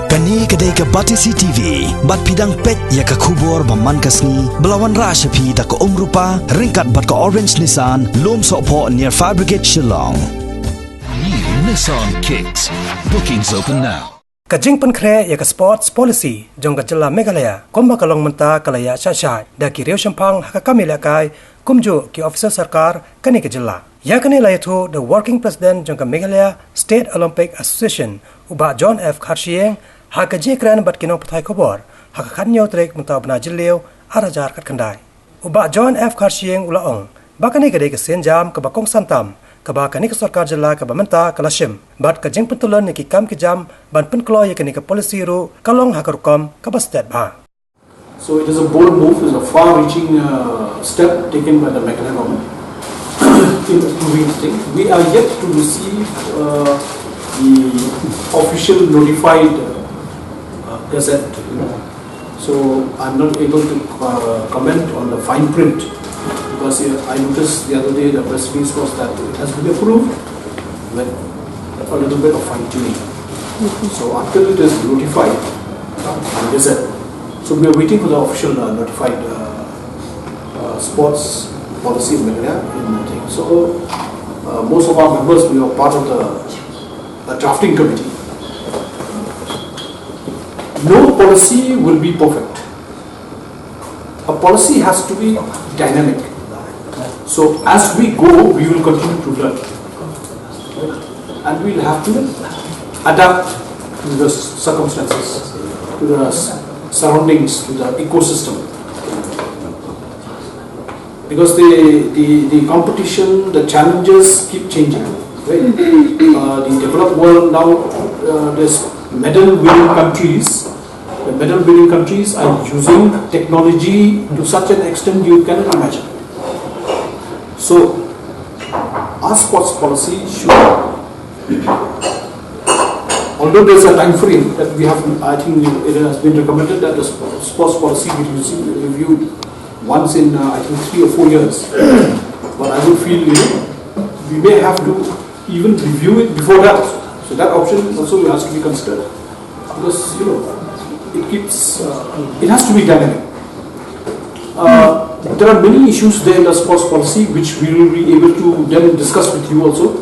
Kani kadai ka Batisi TV, bat pidang pet ya ka kubor baman kasni, belawan rasha pi da ka rupa, ringkat bat ka orange Nissan, lom sopo near Fire Brigade Shillong. New Nissan Kicks. Bookings open now. Kajing Pynkhreh ya ka sports policy jong ka jela Meghalaya, komba kalong menta kalaya Shaid, da ki riau shampang haka kamila kai, kumjo ki officer sarkar kani ka jela. Ya kani layatho the working president jong ka Meghalaya State Olympic Association, uba John F. Kharshiing, haka jekran bat kinong patai kobor, haka kanyo trek menta bna jileo arajar kat kandai. Uba John F. Kharshiing ulaong, bakani kadai ka senjam ka bakong santam, kaba kani ka sarkar jela ka bamenta kalashim, bat ka jeng pentulan ni ki kam ki jam, ban penklo ya kani ka policy ru kalong haka rukam ka bastet ba. So it is a bold move, it is a far-reaching step taken by the Meghalaya government in approving things. We are yet to receive the official notified gazette, so I'm not able to comment on the fine print, because I noticed the other day the press release was that it has been approved with a little bit of fine tuning. So until it is notified and gazette, so we are waiting for the official notified sports policy in Meghalaya in the thing. So most of our members, we are part of the drafting committee. No policy will be perfect. A policy has to be dynamic. So as we go, we will continue to learn. And we will have to adapt to the circumstances, to the surroundings, to the ecosystem. Because the competition, the challenges keep changing. Right? The developed world now, there's medal-winning countries. The medal-winning countries are using technology to such an extent you cannot imagine. So, our sports policy should, although there's a time frame that we have, I think it has been recommended that the sports policy be reviewed once in, I think, 3 or 4 years. But I would feel, we may have to even review it before that. So that option also has to be considered, because it keeps it has to be dynamic. There are many issues there in the sports policy which we will be able to then discuss with you also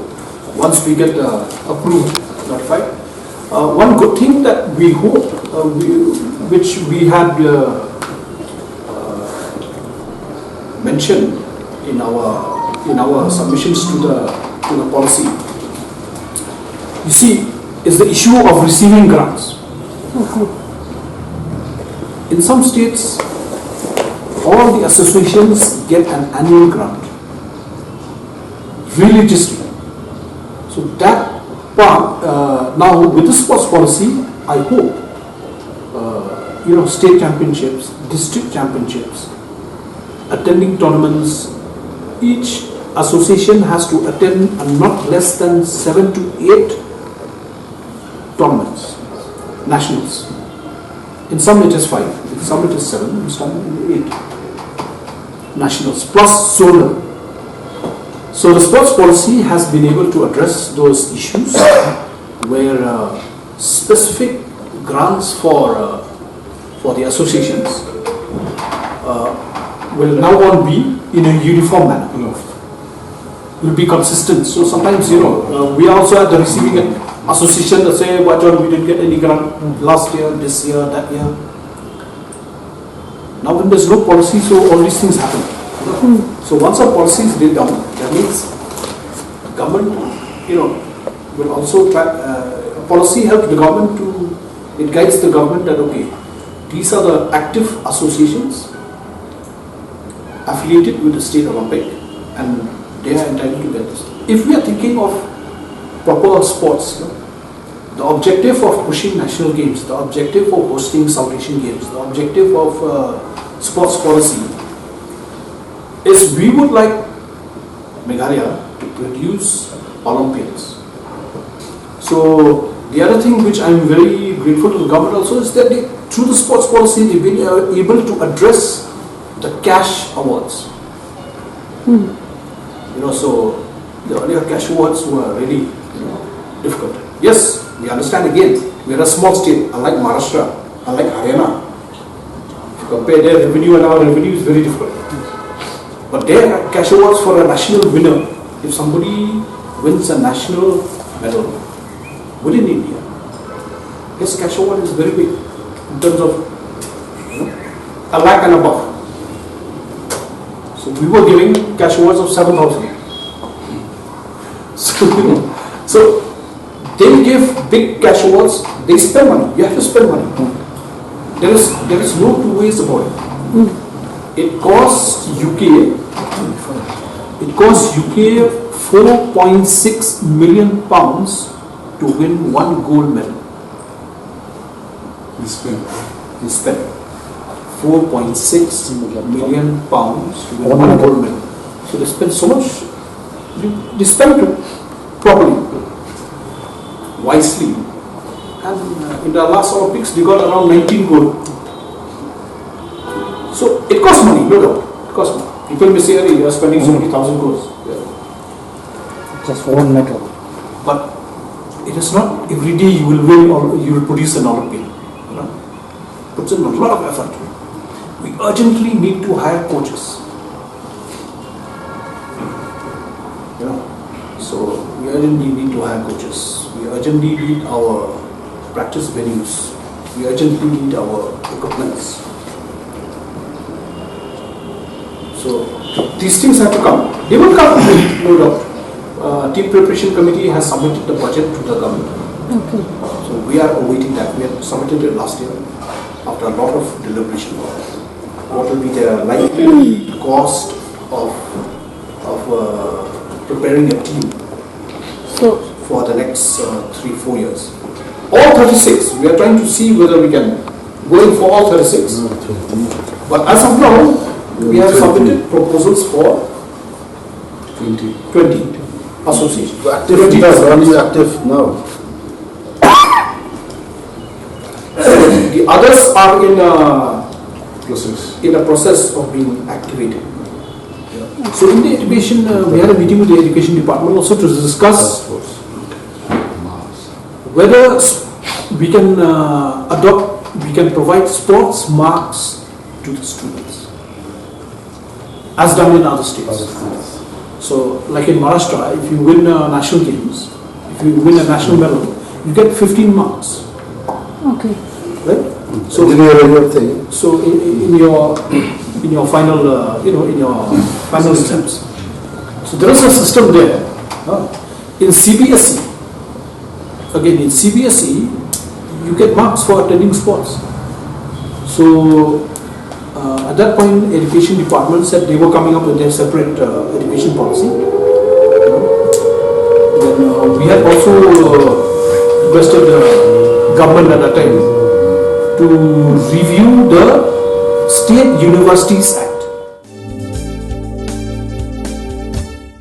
once we get approved, notified. One good thing that we hope, which we had mentioned in our submissions to the policy, you see, is the issue of receiving grants. In some states, all the associations get an annual grant religiously. So that part, now with the sports policy, I hope, state championships, district championships, attending tournaments, each association has to attend not less than 7 to 8 tournaments, nationals. In some it is 5, in some it is 7, in some 8 nationals plus zonal. So the sports policy has been able to address those issues where specific grants for the associations will now on be in a uniform manner. Will be consistent. So sometimes we are also at the receiving end. Association that say, "What John, we didn't get any grant last year, this year, that year." Now when there's no policy, so all these things happen. So once a policy is laid down, that means government, will also try. Policy helps the government to. It guides the government that these are the active associations affiliated with the State Olympic, and they are entitled to get this. If we are thinking of proper sports, the objective of pushing national games, the objective of hosting South Asian Games, the objective of sports policy is we would like Meghalaya to produce Olympians. So the other thing which I am very grateful to the government also is that through the sports policy they've been able to address the cash awards. So the earlier cash awards were really difficult. Yes, we understand again We are a small state, unlike Maharashtra, unlike Haryana. If you compare their revenue and our revenue, is very different. But their cash awards for a national winner, if somebody wins a national medal within India, his cash award is very big in terms of a lakh and above. So we were giving cash awards of 7,000. So they give big cash awards, they spend money, you have to spend money. There is no two ways about it. It costs UK 4.6 million pounds to win one gold medal. He spent 4.6 million pounds to win one gold medal. So they spend so much. They spend it properly, wisely. And in the last Olympics, they got around 19 gold. So it costs money, no doubt. It costs money. People may say, you are spending so many thousand crores. Yeah. Just for one medal. But it is not every day you will win or you will produce an Olympian. You know, puts in a lot of effort. We urgently need to hire coaches. You know, so we urgently need to hire coaches. We urgently need our practice venues. We urgently need our equipments. So these things have to come. They will come, no doubt. Team preparation committee has submitted the budget to the government. Okay. So we are awaiting that. We had submitted it last year after a lot of deliberation. What will be the likely cost of preparing a team for the next 3-4 years? All 36. We are trying to see whether we can go in for all 36. But as of now, we have submitted proposals for 20 associations. Active now. The others are in a process of being activated. So in the education, we had a meeting with the education department also to discuss whether we can we can provide sports marks to the students, as done in other states. So, like in Maharashtra, if you win national games, if you win a national medal, you get 15 marks. Okay. Right? So, in your final, in your final exams. So there is a system there. In CBSE, again in CBSE, you get marks for attending sports. So at that point, education department said they were coming up with their separate education policy. Then we had also requested the government at that time to review the State Universities Act.